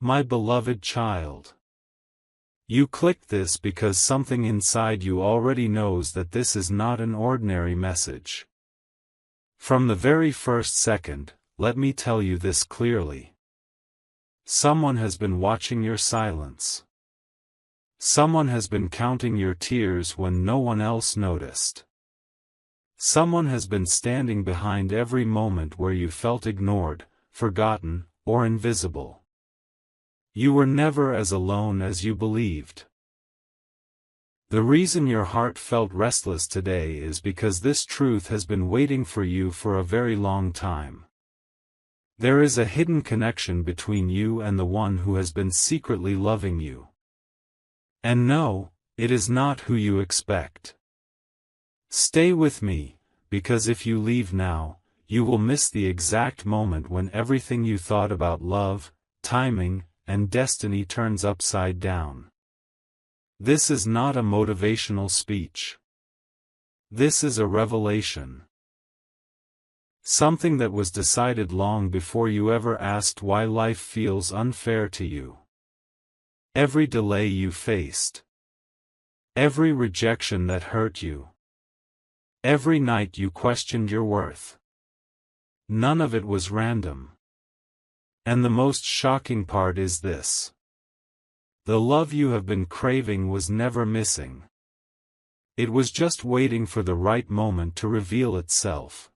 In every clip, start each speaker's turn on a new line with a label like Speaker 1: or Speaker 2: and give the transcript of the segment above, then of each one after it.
Speaker 1: My beloved child. You clicked this because something inside you already knows that this is not an ordinary message. From the very first second, let me tell you this clearly. Someone has been watching your silence. Someone has been counting your tears when no one else noticed. Someone has been standing behind every moment where you felt ignored, forgotten, or invisible. You were never as alone as you believed. The reason your heart felt restless today is because this truth has been waiting for you for a very long time. There is a hidden connection between you and the one who has been secretly loving you. And no, it is not who you expect. Stay with me, because if you leave now, you will miss the exact moment when everything you thought about love, timing, and destiny turns upside down. This is not a motivational speech. This is a revelation. Something that was decided long before you ever asked why life feels unfair to you. Every delay you faced. Every rejection that hurt you. Every night you questioned your worth. None of it was random. And the most shocking part is this. The love you have been craving was never missing. It was just waiting for the right moment to reveal itself.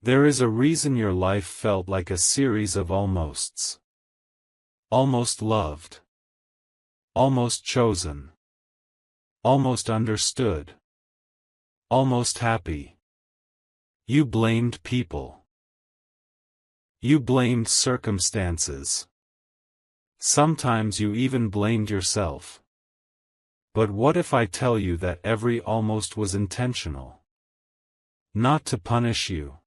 Speaker 1: There is a reason your life felt like a series of almosts. Almost loved. Almost chosen. Almost understood. Almost happy. You blamed people. You blamed circumstances. Sometimes you even blamed yourself. But what if I tell you that every almost was intentional? Not to punish you.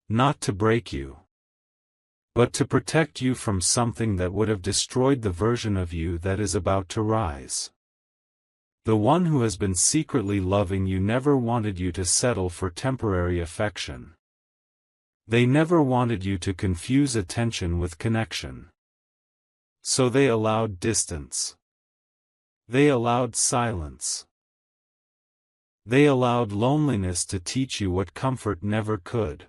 Speaker 1: Not to break you. But to protect you from something that would have destroyed the version of you that is about to rise. The one who has been secretly loving you never wanted you to settle for temporary affection. They never wanted you to confuse attention with connection. So they allowed distance. They allowed silence. They allowed loneliness to teach you what comfort never could.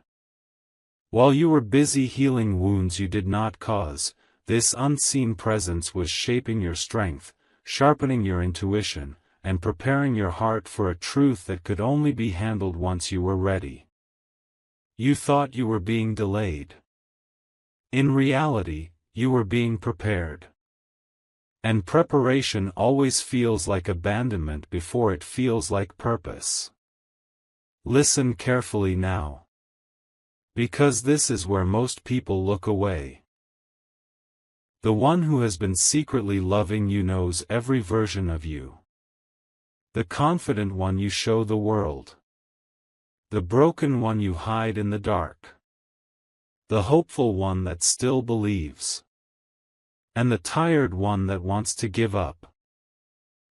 Speaker 1: While you were busy healing wounds you did not cause, this unseen presence was shaping your strength, sharpening your intuition, and preparing your heart for a truth that could only be handled once you were ready. You thought you were being delayed. In reality, you were being prepared. And preparation always feels like abandonment before it feels like purpose. Listen carefully now. Because this is where most people look away. The one who has been secretly loving you knows every version of you. The confident one you show the world. The broken one you hide in the dark. The hopeful one that still believes. And the tired one that wants to give up.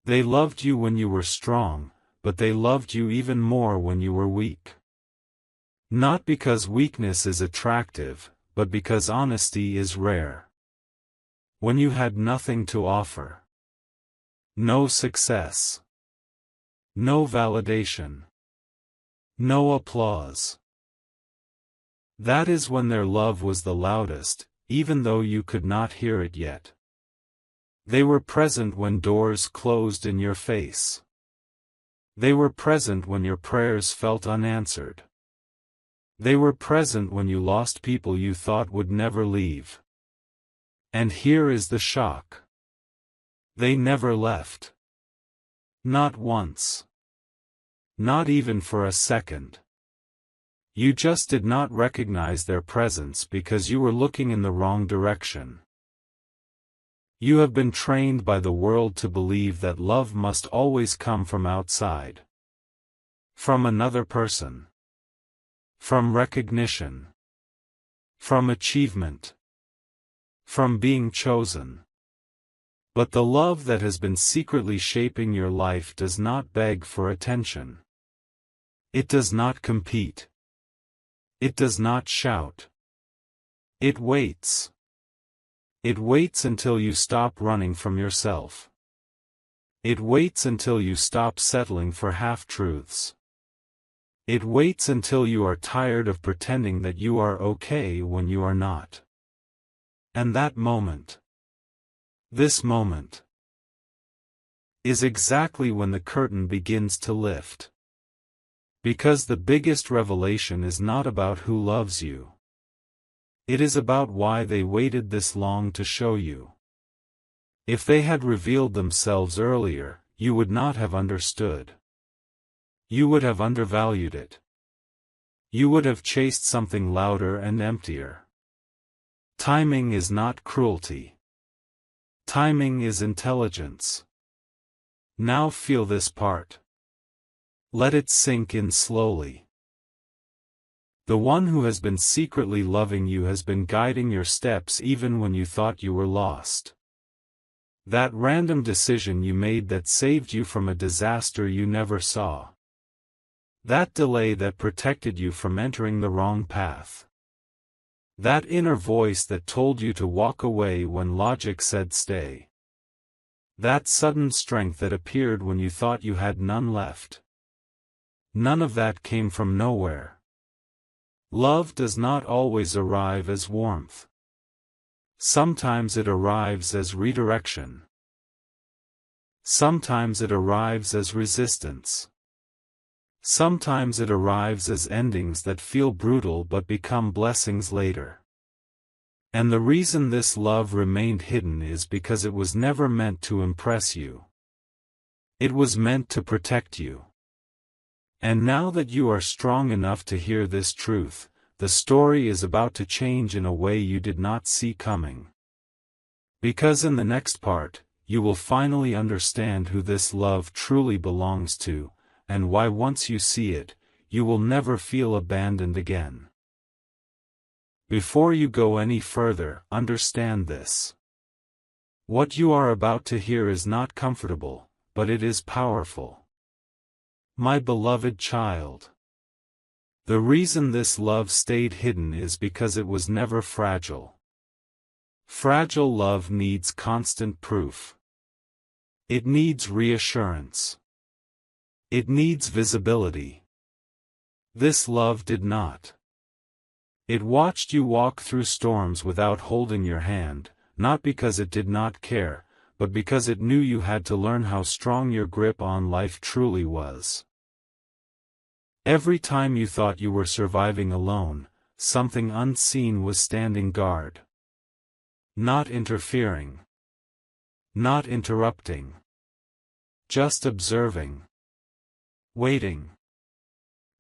Speaker 1: They loved you when you were strong, but they loved you even more when you were weak. Not because weakness is attractive, but because honesty is rare. When you had nothing to offer. No success. No validation. No applause. That is when their love was the loudest, even though you could not hear it yet. They were present when doors closed in your face. They were present when your prayers felt unanswered. They were present when you lost people you thought would never leave. And here is the shock. They never left. Not once. Not even for a second. You just did not recognize their presence because you were looking in the wrong direction. You have been trained by the world to believe that love must always come from outside. From another person. From recognition. From achievement. From being chosen. But the love that has been secretly shaping your life does not beg for attention. It does not compete. It does not shout. It waits. It waits until you stop running from yourself. It waits until you stop settling for half-truths. It waits until you are tired of pretending that you are okay when you are not. And that moment, this moment, is exactly when the curtain begins to lift. Because the biggest revelation is not about who loves you. It is about why they waited this long to show you. If they had revealed themselves earlier, you would not have understood. You would have undervalued it. You would have chased something louder and emptier. Timing is not cruelty. Timing is intelligence. Now feel this part. Let it sink in slowly. The one who has been secretly loving you has been guiding your steps even when you thought you were lost. That random decision you made that saved you from a disaster you never saw. That delay that protected you from entering the wrong path. That inner voice that told you to walk away when logic said stay. That sudden strength that appeared when you thought you had none left. None of that came from nowhere. Love does not always arrive as warmth. Sometimes it arrives as redirection. Sometimes it arrives as resistance. Sometimes it arrives as endings that feel brutal but become blessings later. And the reason this love remained hidden is because it was never meant to impress you. It was meant to protect you. And now that you are strong enough to hear this truth, the story is about to change in a way you did not see coming. Because in the next part, you will finally understand who this love truly belongs to, and why once you see it, you will never feel abandoned again. Before you go any further, understand this. What you are about to hear is not comfortable, but it is powerful. My beloved child. The reason this love stayed hidden is because it was never fragile. Fragile love needs constant proof. It needs reassurance. It needs visibility. This love did not. It watched you walk through storms without holding your hand, not because it did not care, but because it knew you had to learn how strong your grip on life truly was. Every time you thought you were surviving alone, something unseen was standing guard. Not interfering. Not interrupting. Just observing. Waiting.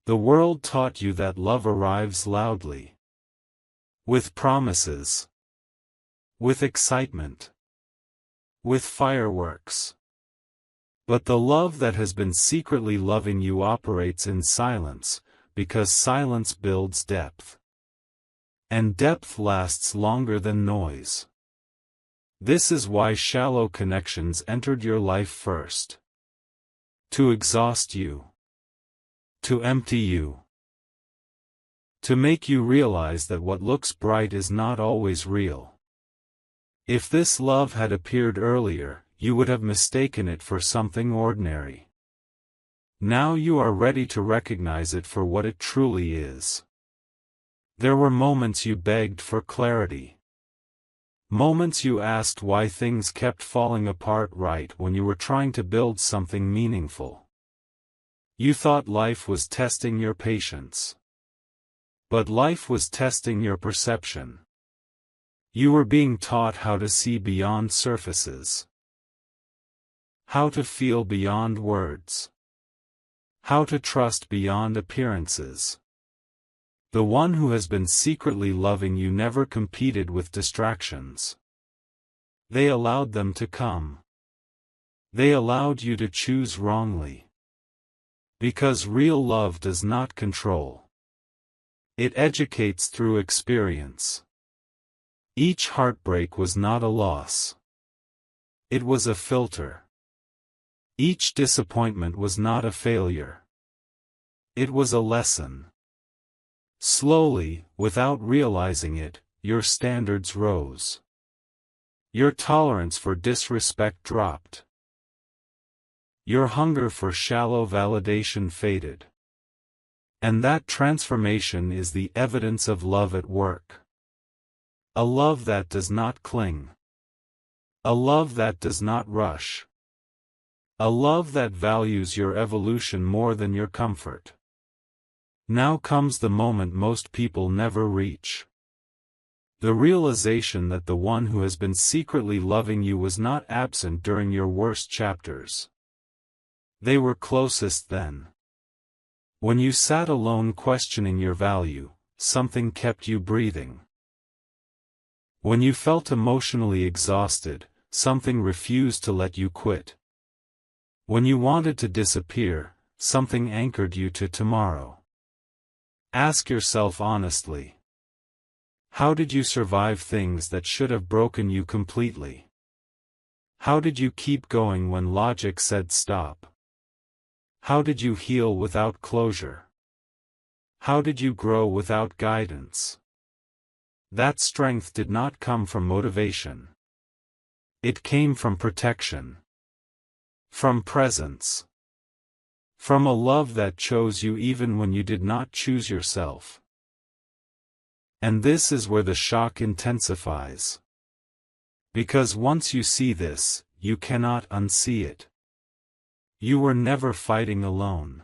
Speaker 1: The world taught you that love arrives loudly. With promises. With excitement. With fireworks. But the love that has been secretly loving you operates in silence, because silence builds depth. And depth lasts longer than noise. This is why shallow connections entered your life first. To exhaust you. To empty you. To make you realize that what looks bright is not always real. If this love had appeared earlier, you would have mistaken it for something ordinary. Now you are ready to recognize it for what it truly is. There were moments you begged for clarity. Moments you asked why things kept falling apart right when you were trying to build something meaningful. You thought life was testing your patience. But life was testing your perception. You were being taught how to see beyond surfaces. How to feel beyond words. How to trust beyond appearances. The one who has been secretly loving you never competed with distractions. They allowed them to come. They allowed you to choose wrongly. Because real love does not control. It educates through experience. Each heartbreak was not a loss. It was a filter. Each disappointment was not a failure. It was a lesson. Slowly, without realizing it, your standards rose. Your tolerance for disrespect dropped. Your hunger for shallow validation faded. And that transformation is the evidence of love at work. A love that does not cling. A love that does not rush. A love that values your evolution more than your comfort. Now comes the moment most people never reach. The realization that the one who has been secretly loving you was not absent during your worst chapters. They were closest then. When you sat alone questioning your value, something kept you breathing. When you felt emotionally exhausted, something refused to let you quit. When you wanted to disappear, something anchored you to tomorrow. Ask yourself honestly. How did you survive things that should have broken you completely? How did you keep going when logic said stop? How did you heal without closure? How did you grow without guidance? That strength did not come from motivation. It came from protection. From presence. From a love that chose you even when you did not choose yourself. And this is where the shock intensifies. Because once you see this, you cannot unsee it. You were never fighting alone.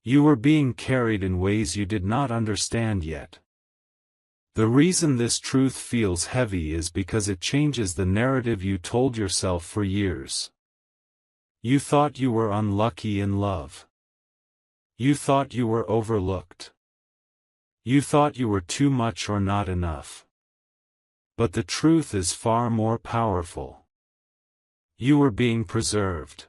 Speaker 1: You were being carried in ways you did not understand yet. The reason this truth feels heavy is because it changes the narrative you told yourself for years. You thought you were unlucky in love. You thought you were overlooked. You thought you were too much or not enough. But the truth is far more powerful. You were being preserved.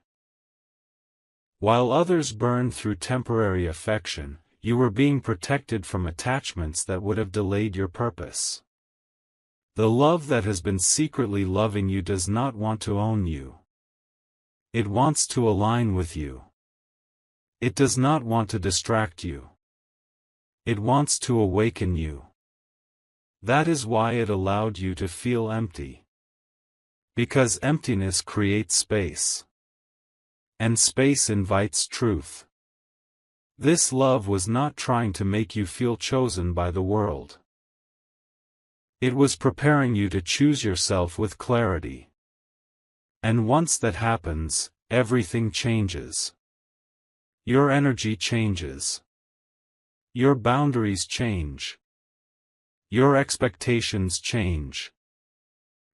Speaker 1: While others burned through temporary affection, you were being protected from attachments that would have delayed your purpose. The love that has been secretly loving you does not want to own you. It wants to align with you. It does not want to distract you. It wants to awaken you. That is why it allowed you to feel empty. Because emptiness creates space. And space invites truth. This love was not trying to make you feel chosen by the world. It was preparing you to choose yourself with clarity. And once that happens, everything changes. Your energy changes. Your boundaries change. Your expectations change.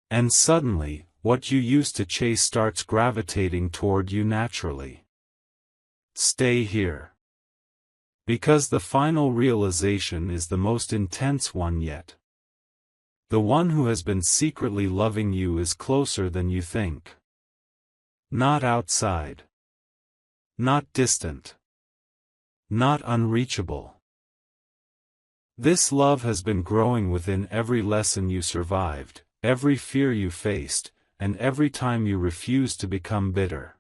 Speaker 1: And suddenly, what you used to chase starts gravitating toward you naturally. Stay here. Because the final realization is the most intense one yet. The one who has been secretly loving you is closer than you think. Not outside. Not distant. Not unreachable. This love has been growing within every lesson you survived, every fear you faced, and every time you refused to become bitter.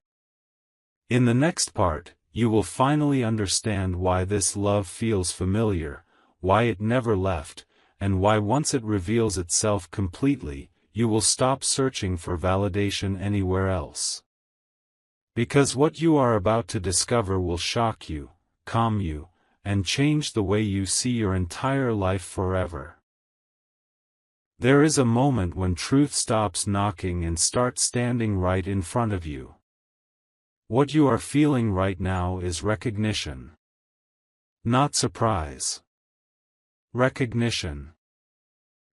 Speaker 1: In the next part, you will finally understand why this love feels familiar, why it never left, and why once it reveals itself completely, you will stop searching for validation anywhere else. Because what you are about to discover will shock you, calm you, and change the way you see your entire life forever. There is a moment when truth stops knocking and starts standing right in front of you. What you are feeling right now is recognition. Not surprise. Recognition.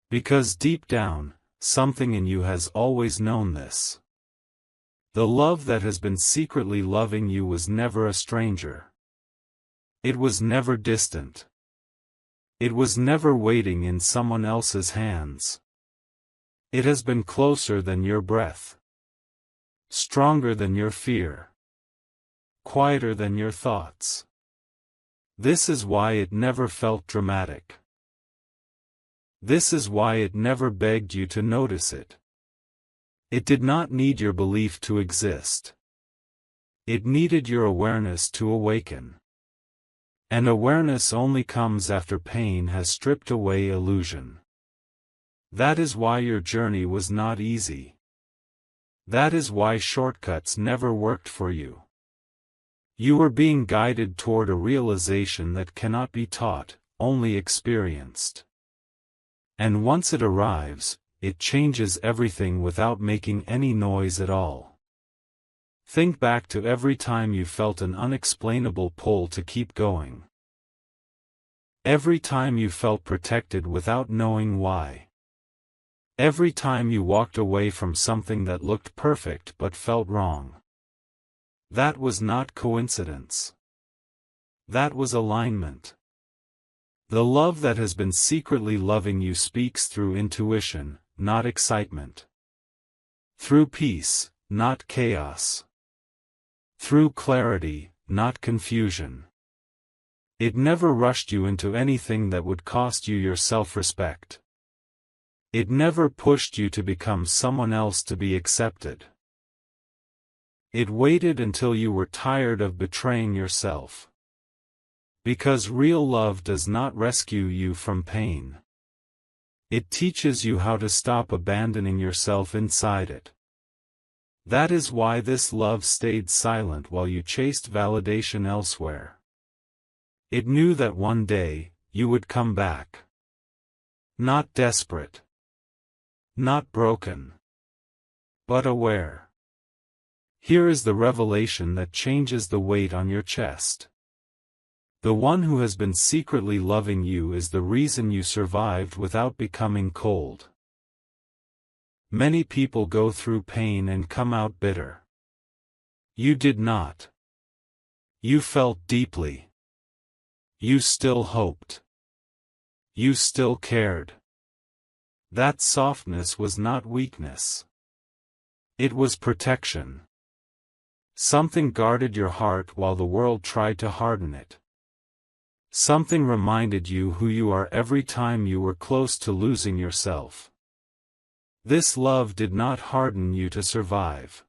Speaker 1: Because deep down, something in you has always known this. The love that has been secretly loving you was never a stranger. It was never distant. It was never waiting in someone else's hands. It has been closer than your breath. Stronger than your fear. Quieter than your thoughts. This is why it never felt dramatic. This is why it never begged you to notice it. It did not need your belief to exist. It needed your awareness to awaken. And awareness only comes after pain has stripped away illusion. That is why your journey was not easy. That is why shortcuts never worked for you. You were being guided toward a realization that cannot be taught, only experienced. And once it arrives, it changes everything without making any noise at all. Think back to every time you felt an unexplainable pull to keep going. Every time you felt protected without knowing why. Every time you walked away from something that looked perfect but felt wrong. That was not coincidence. That was alignment. The love that has been secretly loving you speaks through intuition, not excitement. Through peace, not chaos. Through clarity, not confusion. It never rushed you into anything that would cost you your self-respect. It never pushed you to become someone else to be accepted. It waited until you were tired of betraying yourself. Because real love does not rescue you from pain. It teaches you how to stop abandoning yourself inside it. That is why this love stayed silent while you chased validation elsewhere. It knew that one day, you would come back. Not desperate. Not broken. But aware. Here is the revelation that changes the weight on your chest. The one who has been secretly loving you is the reason you survived without becoming cold. Many people go through pain and come out bitter. You did not. You felt deeply. You still hoped. You still cared. That softness was not weakness. It was protection. Something guarded your heart while the world tried to harden it. Something reminded you who you are every time you were close to losing yourself. This love did not harden you to survive.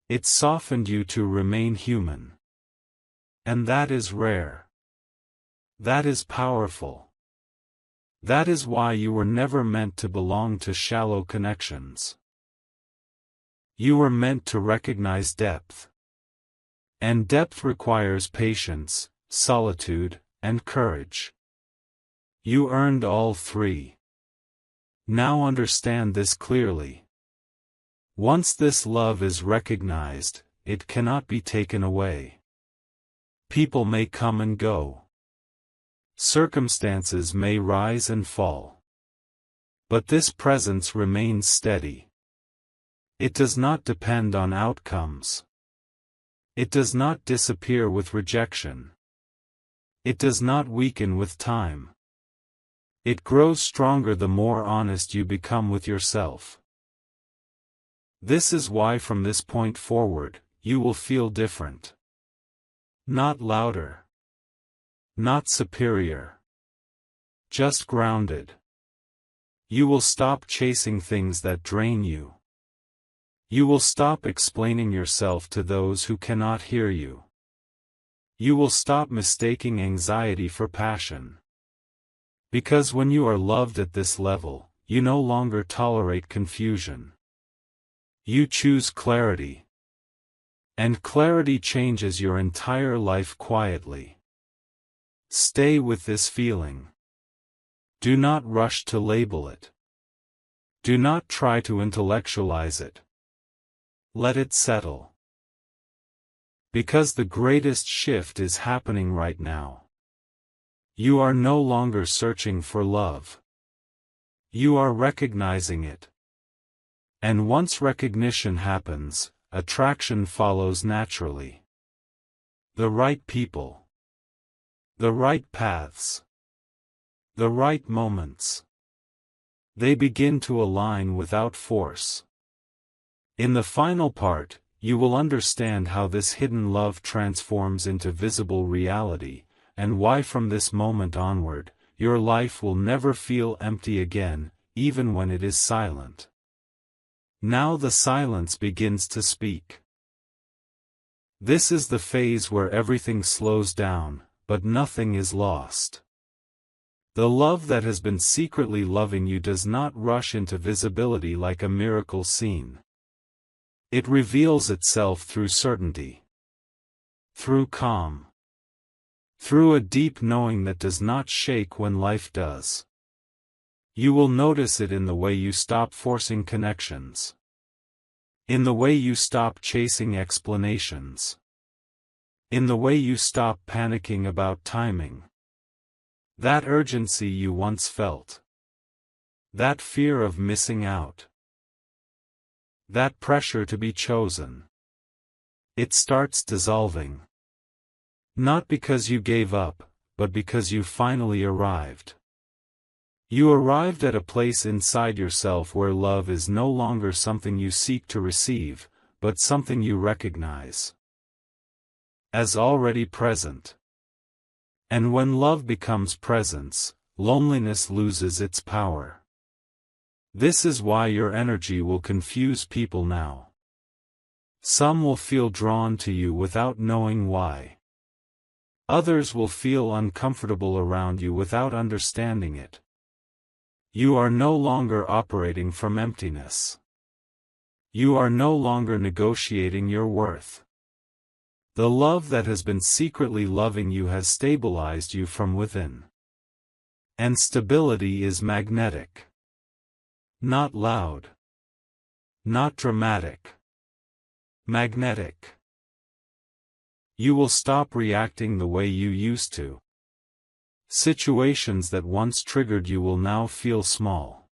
Speaker 1: It softened you to remain human. And that is rare. That is powerful. That is why you were never meant to belong to shallow connections. You were meant to recognize depth. And depth requires patience, solitude, and courage. You earned all three. Now understand this clearly. Once this love is recognized, it cannot be taken away. People may come and go. Circumstances may rise and fall. But this presence remains steady. It does not depend on outcomes. It does not disappear with rejection. It does not weaken with time. It grows stronger the more honest you become with yourself. This is why from this point forward, you will feel different. Not louder. Not superior. Just grounded. You will stop chasing things that drain you. You will stop explaining yourself to those who cannot hear you. You will stop mistaking anxiety for passion. Because when you are loved at this level, you no longer tolerate confusion. You choose clarity. And clarity changes your entire life quietly. Stay with this feeling. Do not rush to label it. Do not try to intellectualize it. Let it settle. Because the greatest shift is happening right now. You are no longer searching for love. You are recognizing it. And once recognition happens, attraction follows naturally. The right people. The right paths. The right moments. They begin to align without force. In the final part, you will understand how this hidden love transforms into visible reality, and why from this moment onward, your life will never feel empty again, even when it is silent. Now the silence begins to speak. This is the phase where everything slows down, but nothing is lost. The love that has been secretly loving you does not rush into visibility like a miracle scene. It reveals itself through certainty, through calm, through a deep knowing that does not shake when life does. You will notice it in the way you stop forcing connections, in the way you stop chasing explanations, in the way you stop panicking about timing. That urgency you once felt, that fear of missing out, that pressure to be chosen, it starts dissolving. Not because you gave up, but because you finally arrived. You arrived at a place inside yourself where love is no longer something you seek to receive, but something you recognize as already present. And when love becomes presence, loneliness loses its power. This is why your energy will confuse people now. Some will feel drawn to you without knowing why. Others will feel uncomfortable around you without understanding it. You are no longer operating from emptiness. You are no longer negotiating your worth. The love that has been secretly loving you has stabilized you from within. And stability is magnetic. Not loud. Not dramatic. Magnetic. You will stop reacting the way you used to. Situations that once triggered you will now feel small.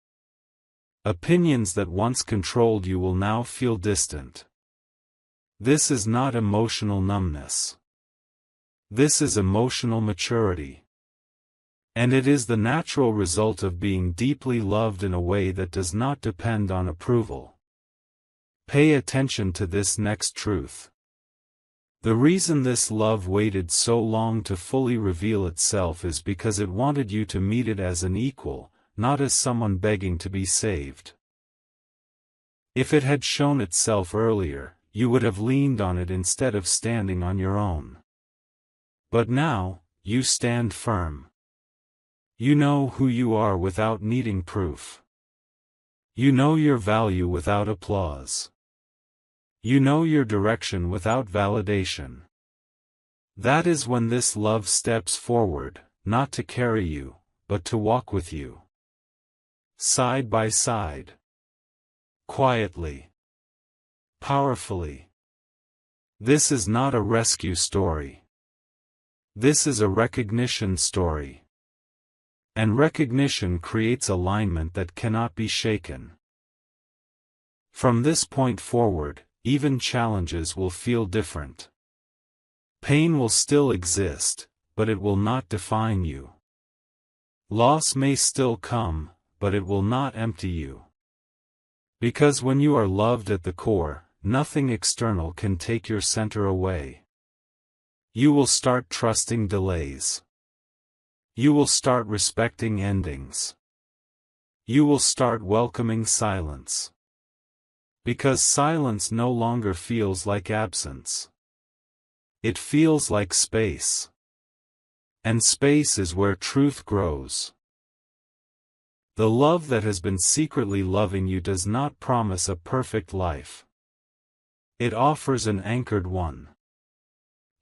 Speaker 1: Opinions that once controlled you will now feel distant. This is not emotional numbness. This is emotional maturity. And it is the natural result of being deeply loved in a way that does not depend on approval. Pay attention to this next truth. The reason this love waited so long to fully reveal itself is because it wanted you to meet it as an equal, not as someone begging to be saved. If it had shown itself earlier, you would have leaned on it instead of standing on your own. But now, you stand firm. You know who you are without needing proof. You know your value without applause. You know your direction without validation. That is when this love steps forward, not to carry you, but to walk with you. Side by side. Quietly. Powerfully. This is not a rescue story. This is a recognition story. And recognition creates alignment that cannot be shaken. From this point forward, even challenges will feel different. Pain will still exist, but it will not define you. Loss may still come, but it will not empty you. Because when you are loved at the core, nothing external can take your center away. You will start trusting delays. You will start respecting endings. You will start welcoming silence. Because silence no longer feels like absence. It feels like space. And space is where truth grows. The love that has been secretly loving you does not promise a perfect life. It offers an anchored one.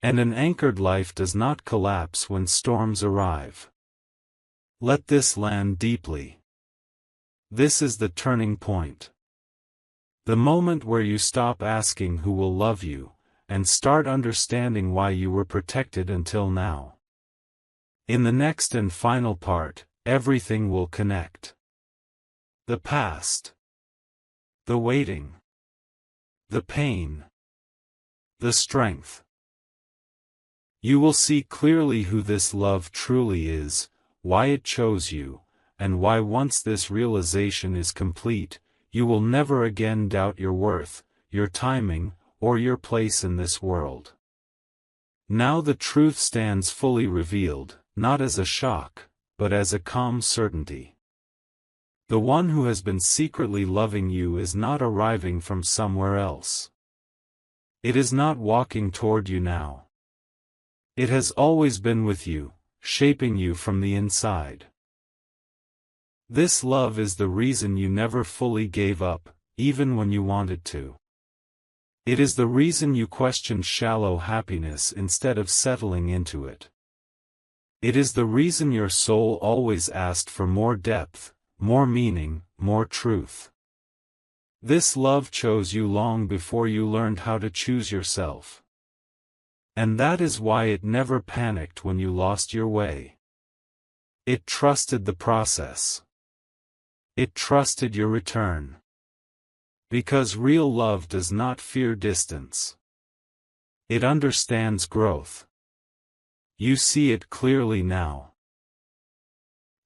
Speaker 1: And an anchored life does not collapse when storms arrive. Let this land deeply. This is the turning point. The moment where you stop asking who will love you, and start understanding why you were protected until now. In the next and final part, everything will connect. The past. The waiting. The pain. The strength. You will see clearly who this love truly is, why it chose you, and why once this realization is complete, you will never again doubt your worth, your timing, or your place in this world. Now the truth stands fully revealed, not as a shock, but as a calm certainty. The one who has been secretly loving you is not arriving from somewhere else. It is not walking toward you now. It has always been with you, shaping you from the inside. This love is the reason you never fully gave up, even when you wanted to. It is the reason you questioned shallow happiness instead of settling into it. It is the reason your soul always asked for more depth, more meaning, more truth. This love chose you long before you learned how to choose yourself. And that is why it never panicked when you lost your way. It trusted the process. It trusted your return. Because real love does not fear distance. It understands growth. You see it clearly now.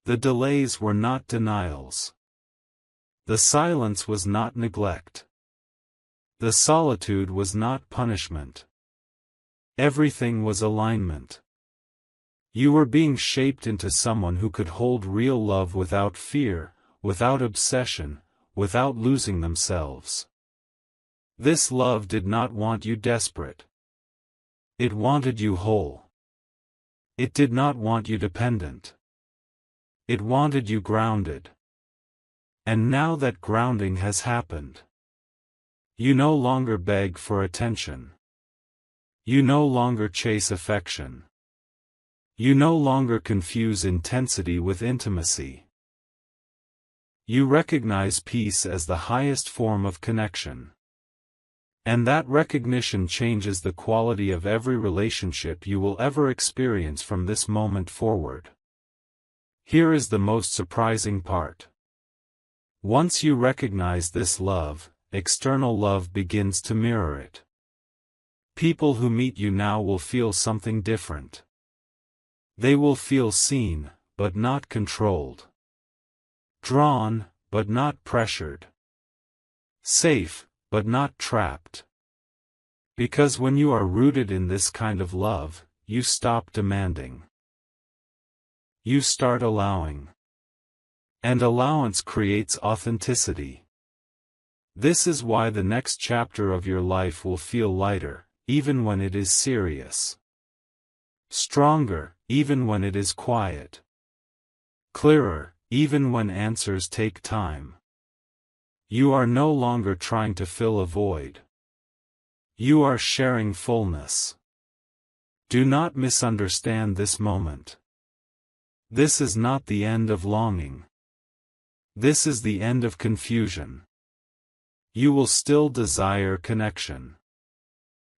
Speaker 1: The delays were not denials. The silence was not neglect. The solitude was not punishment. Everything was alignment. You were being shaped into someone who could hold real love without fear, without obsession, without losing themselves. This love did not want you desperate. It wanted you whole. It did not want you dependent. It wanted you grounded. And now that grounding has happened, you no longer beg for attention. You no longer chase affection. You no longer confuse intensity with intimacy. You recognize peace as the highest form of connection. And that recognition changes the quality of every relationship you will ever experience from this moment forward. Here is the most surprising part. Once you recognize this love, external love begins to mirror it. People who meet you now will feel something different. They will feel seen, but not controlled. Drawn, but not pressured. Safe, but not trapped. Because when you are rooted in this kind of love, you stop demanding. You start allowing. And allowance creates authenticity. This is why the next chapter of your life will feel lighter, even when it is serious. Stronger, even when it is quiet. Clearer, even when answers take time. You are no longer trying to fill a void. You are sharing fullness. Do not misunderstand this moment. This is not the end of longing. This is the end of confusion. You will still desire connection.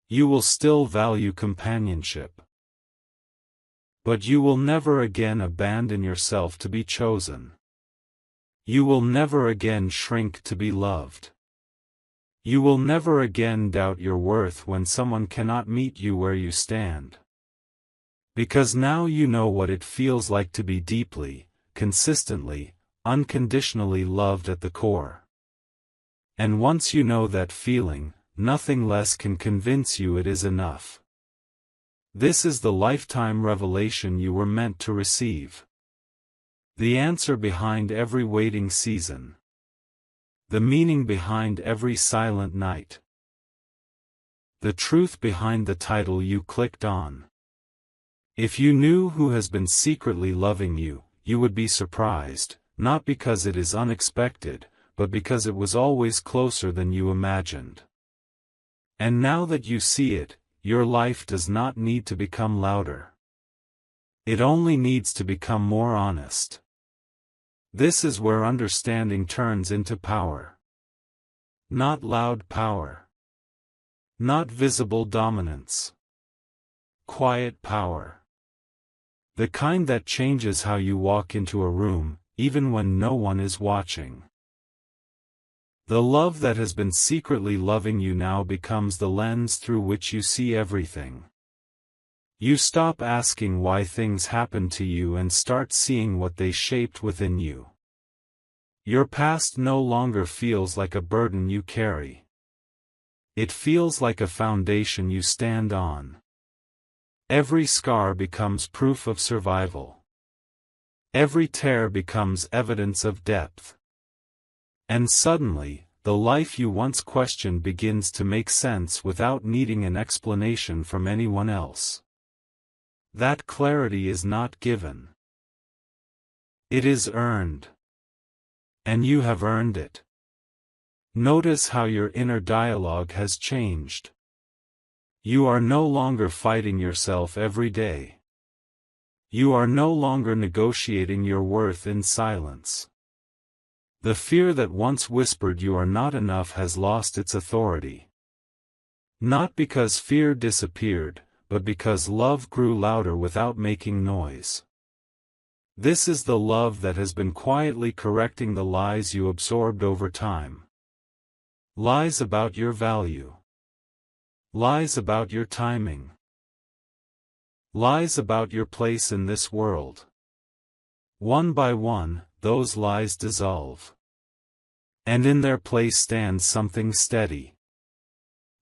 Speaker 1: You will still value companionship. But you will never again abandon yourself to be chosen. You will never again shrink to be loved. You will never again doubt your worth when someone cannot meet you where you stand. Because now you know what it feels like to be deeply, consistently, unconditionally loved at the core. And once you know that feeling, nothing less can convince you it is enough. This is the lifetime revelation you were meant to receive. The answer behind every waiting season. The meaning behind every silent night. The truth behind the title you clicked on. If you knew who has been secretly loving you, you would be surprised, not because it is unexpected, but because it was always closer than you imagined. And now that you see it, your life does not need to become louder. It only needs to become more honest. This is where understanding turns into power. Not loud power. Not visible dominance. Quiet power. The kind that changes how you walk into a room, even when no one is watching. The love that has been secretly loving you now becomes the lens through which you see everything. You stop asking why things happen to you and start seeing what they shaped within you. Your past no longer feels like a burden you carry. It feels like a foundation you stand on. Every scar becomes proof of survival. Every tear becomes evidence of depth. And suddenly, the life you once questioned begins to make sense without needing an explanation from anyone else. That clarity is not given. It is earned. And you have earned it. Notice how your inner dialogue has changed. You are no longer fighting yourself every day. You are no longer negotiating your worth in silence. The fear that once whispered you are not enough has lost its authority. Not because fear disappeared, but because love grew louder without making noise. This is the love that has been quietly correcting the lies you absorbed over time. Lies about your value. Lies about your timing. Lies about your place in this world. One by one, those lies dissolve. And in their place stands something steady.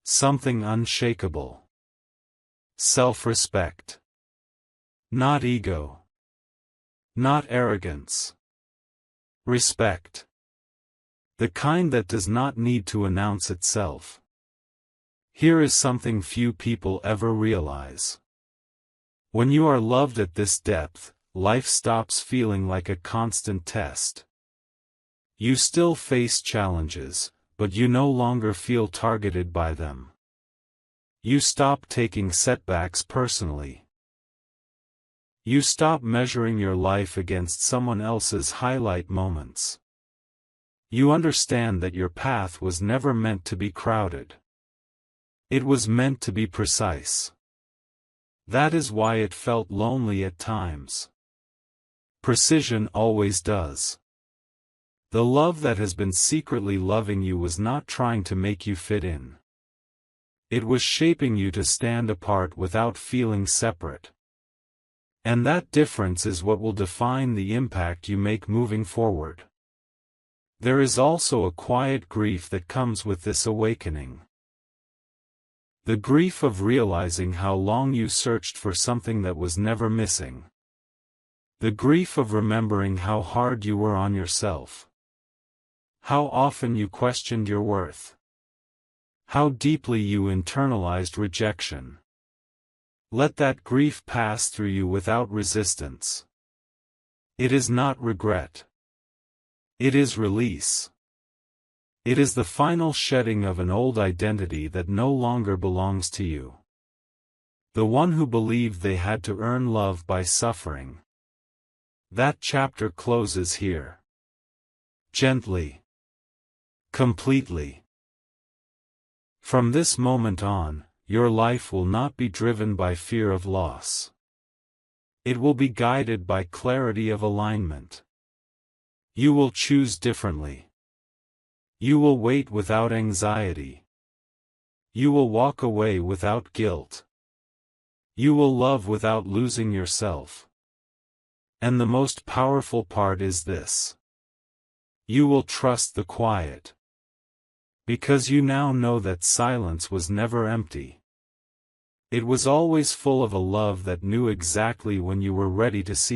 Speaker 1: Something unshakable. Self-respect. Not ego. Not arrogance. Respect. The kind that does not need to announce itself. Here is something few people ever realize. When you are loved at this depth, life stops feeling like a constant test. You still face challenges, but you no longer feel targeted by them. You stop taking setbacks personally. You stop measuring your life against someone else's highlight moments. You understand that your path was never meant to be crowded. It was meant to be precise. That is why it felt lonely at times. Precision always does. The love that has been secretly loving you was not trying to make you fit in. It was shaping you to stand apart without feeling separate. And that difference is what will define the impact you make moving forward. There is also a quiet grief that comes with this awakening. The grief of realizing how long you searched for something that was never missing. The grief of remembering how hard you were on yourself. How often you questioned your worth. How deeply you internalized rejection. Let that grief pass through you without resistance. It is not regret. It is release. It is the final shedding of an old identity that no longer belongs to you. The one who believed they had to earn love by suffering. That chapter closes here. Gently. Completely. From this moment on, your life will not be driven by fear of loss. It will be guided by clarity of alignment. You will choose differently. You will wait without anxiety. You will walk away without guilt. You will love without losing yourself. And the most powerful part is this. You will trust the quiet. Because you now know that silence was never empty. It was always full of a love that knew exactly when you were ready to see